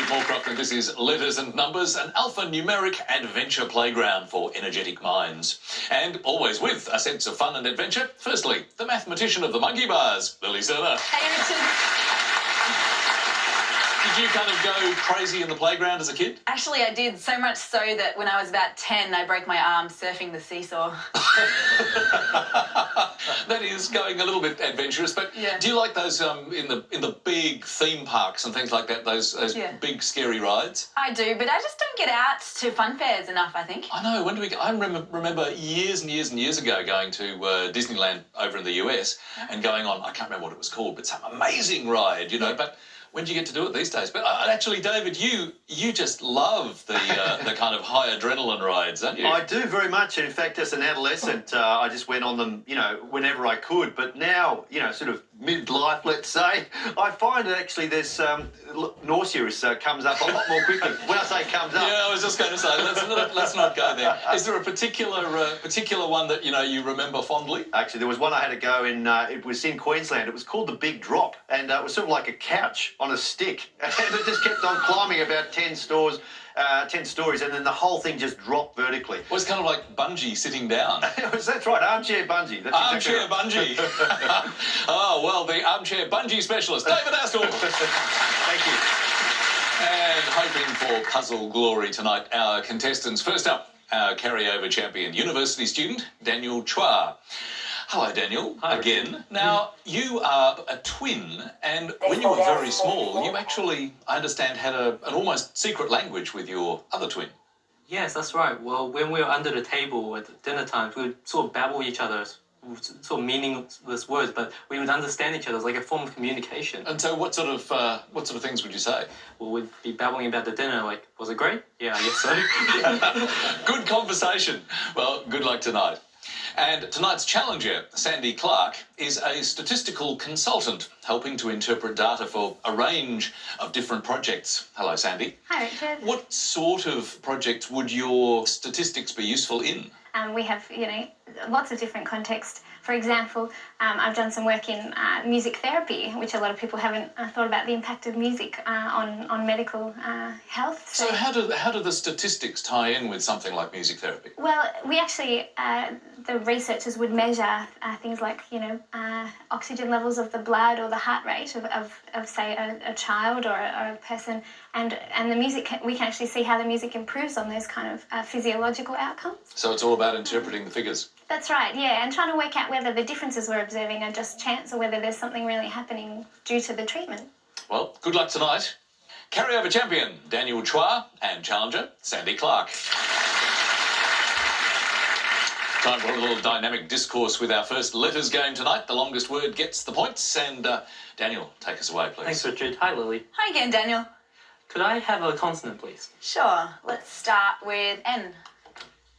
Richard Morecroft, and this is Letters and Numbers, an alphanumeric adventure playground for energetic minds. And always with a sense of fun and adventure. Firstly, the mathematician of the monkey bars, Lily Serna. Hey, Richard. Did you kind of go crazy in the playground as a kid? Actually, I did, so much so that when I was about 10, I broke my arm surfing the seesaw. That is going a little bit adventurous, but yeah. Do you like those in the big theme parks and things like that, those big scary rides? I do, but I just don't get out to fun fairs enough, I think. I know. When do we go? I remember years and years and years ago going to Disneyland over in the US and going on, I can't remember what it was called, but some amazing ride, you know, but when do you get to do it these days? But actually, David, you just love the kind of high adrenaline rides, don't you? I do very much. In fact, as an adolescent, I just went on them, you know, whenever I could. But now, you know, sort of midlife, let's say, I find that actually there's nausea comes up a lot more quickly. When I say comes up, yeah, I was just going to say let's not go there. Is there a particular one that you remember fondly? Actually, there was one I had to go in. It was in Queensland. It was called the Big Drop, and it was sort of like a couch on a stick, and it just kept on climbing about 10 stories, and then the whole thing just dropped vertically. Well, it's kind of like bungee sitting down. That's right, armchair bungee. That's armchair bungee. Oh, well, the armchair bungee specialist, David Astle. Thank you. And hoping for puzzle glory tonight, our contestants. First up, our carryover champion, university student, Daniel Chua. Hello, Daniel. Hi, again. Now, you are a twin, and when you were very small, you actually, I understand, had an almost secret language with your other twin. Yes, that's right. Well, when we were under the table at dinner times, we would sort of babble each other, sort of meaningless words, but we would understand each other. It's like a form of communication. And so what sort of things would you say? Well, we'd be babbling about the dinner, like, was it great? Yeah, I guess so. Good conversation. Well, good luck tonight. And tonight's challenger, Sandy Clark, is a statistical consultant helping to interpret data for a range of different projects. Hello, Sandy. Hi, Richard. What sort of projects would your statistics be useful in? We have, lots of different contexts. For example, I've done some work in music therapy, which a lot of people haven't thought about the impact of music on medical health. So how do the statistics tie in with something like music therapy? Well, we actually, the researchers would measure things like, oxygen levels of the blood or the heart rate of say, a child or a person, and the music, we can actually see how the music improves on those kind of physiological outcomes. So it's all about interpreting the figures? That's right, yeah, and trying to work out whether the differences we're observing are just chance or whether there's something really happening due to the treatment. Well, good luck tonight. Carryover champion, Daniel Chua, and challenger, Sandy Clark. Time for a little dynamic discourse with our first letters game tonight. The longest word gets the points. And Daniel, take us away, please. Thanks, Richard. Hi, Lily. Hi again, Daniel. Could I have a consonant, please? Sure. Let's start with N.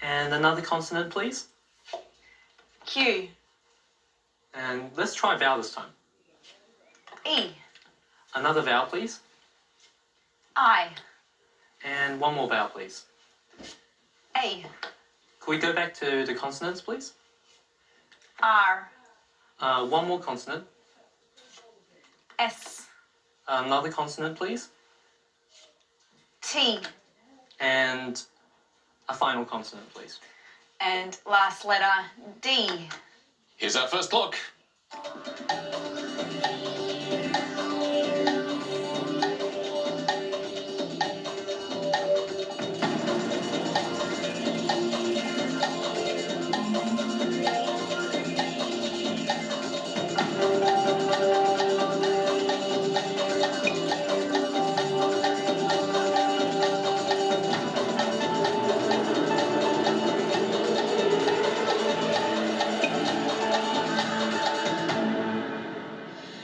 And another consonant, please? Q. And let's try vowel this time. E. Another vowel, please? I. And one more vowel, please. A. Could we go back to the consonants, please? R. One more consonant. S. Another consonant, please? T. And a final consonant, please. And last letter, D. Here's our first clock.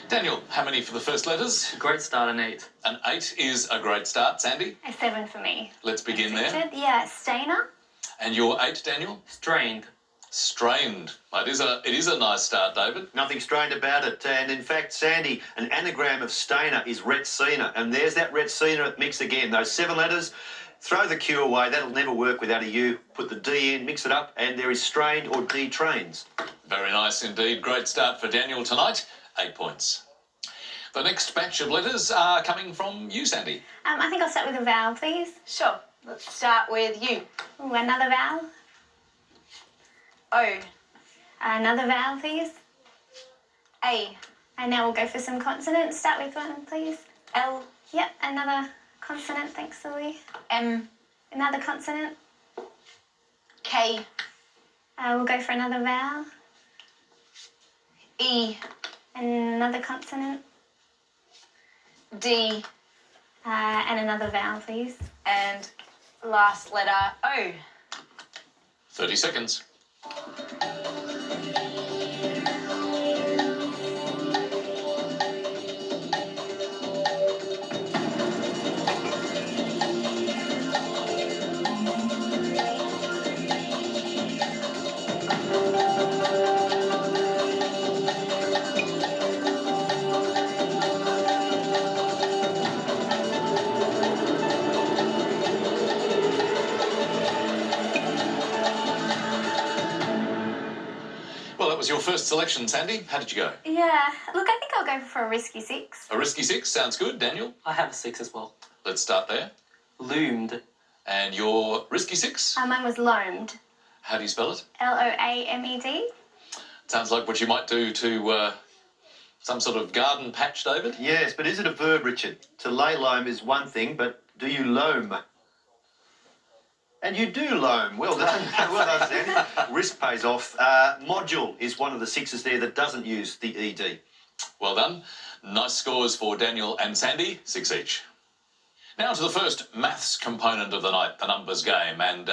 Daniel, how many for the first letters? Great start, an 8. An 8 is a great start. Sandy? A 7 for me. Let's begin there. Richard? Yeah, Stainer. And your 8, Daniel? Strained. Strained. It is a nice start, David. Nothing strained about it. And in fact, Sandy, an anagram of Stainer is Retsina. And there's that Retsina mix again. Those 7 letters, throw the Q away. That'll never work without a U. Put the D in, mix it up, and there is strained or detrains. Very nice indeed. Great start for Daniel tonight. 8 points. The next batch of letters are coming from you, Sandy. I think I'll start with a vowel, please. Sure. Let's start with you. Ooh, another vowel. O. Another vowel, please. A. And now we'll go for some consonants. Start with one, please. L. Yep, another consonant. Thanks, Lily. M. Another consonant. K. We'll go for another vowel. E. Another consonant. D. And another vowel, please. And last letter O. 30 seconds. Well, that was your first selection, Sandy. How did you go? Yeah, look, I think I'll go for a risky 6. A risky 6 sounds good. Daniel, I have a 6 as well. let's start there. Loomed. And your risky 6? Mine was loamed. How do you spell it? Loamed. Sounds like what you might do to some sort of garden patch, David. Yes, but is it a verb, Richard? To lay loam is one thing, but do you loam? And you do loam. Well done. Well done, Sandy. Risk pays off. Module is one of the 6s there that doesn't use the ED. Well done. Nice scores for Daniel and Sandy, 6 each. Now to the first maths component of the night, the numbers game. And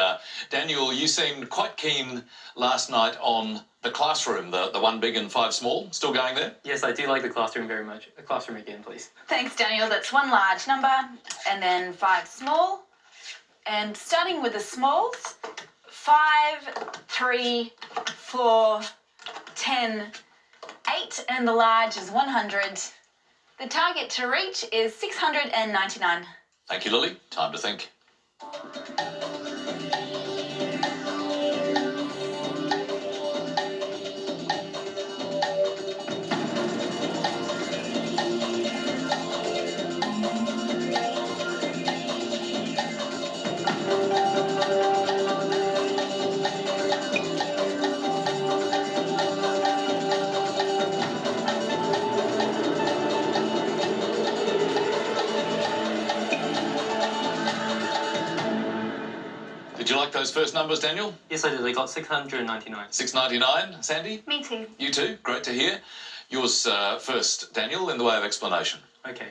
Daniel, you seemed quite keen last night on the classroom, the 1 big and 5 small. Still going there? Yes, I do like the classroom very much. The classroom again, please. Thanks, Daniel. That's 1 large number and then 5 small. And starting with the smalls, 5, 3, 4, 10, 8, and the large is 100. The target to reach is 699. Thank you, Lily. Time to think. Did you like those first numbers, Daniel? Yes, I did. I got 699. 699, Sandy? Me too. You too? Great to hear. Yours first, Daniel, in the way of explanation. Okay.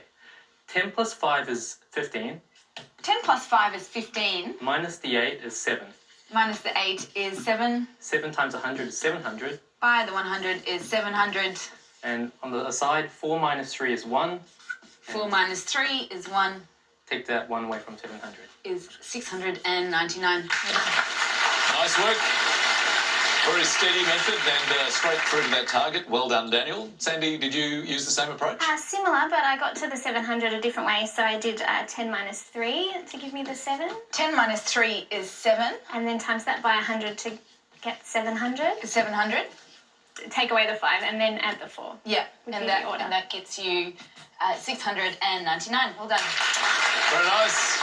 10 plus 5 is 15. 10 plus 5 is 15. Minus the 8 is 7. Minus the 8 is 7. 7 times 100 is 700. By the 100 is 700. And on the aside, 4 minus 3 is 1. 4 minus 3 is 1. Take that 1 away from 700. Is 699. Nice work. Very steady method and straight through to that target. Well done, Daniel. Sandy, did you use the same approach? Similar, but I got to the 700 a different way. So I did 10 minus 3 to give me the 7. 10 minus 3 is 7. And then times that by 100 to get 700. 700. Take away the 5 and then add the 4. Yeah, Would be and the order. that gets you 699. Well done. Very nice.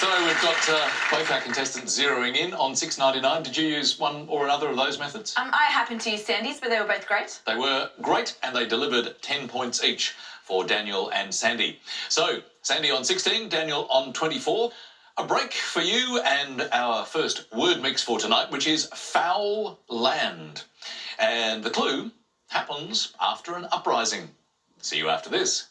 So we've got both our contestants zeroing in on 699. Did you use one or another of those methods? I happened to use Sandy's, but they were both great. They were great and they delivered 10 points each for Daniel and Sandy. So Sandy on 16, Daniel on 24. A break for you and our first word mix for tonight, which is foul land. And the clue happens after an uprising. See you after this.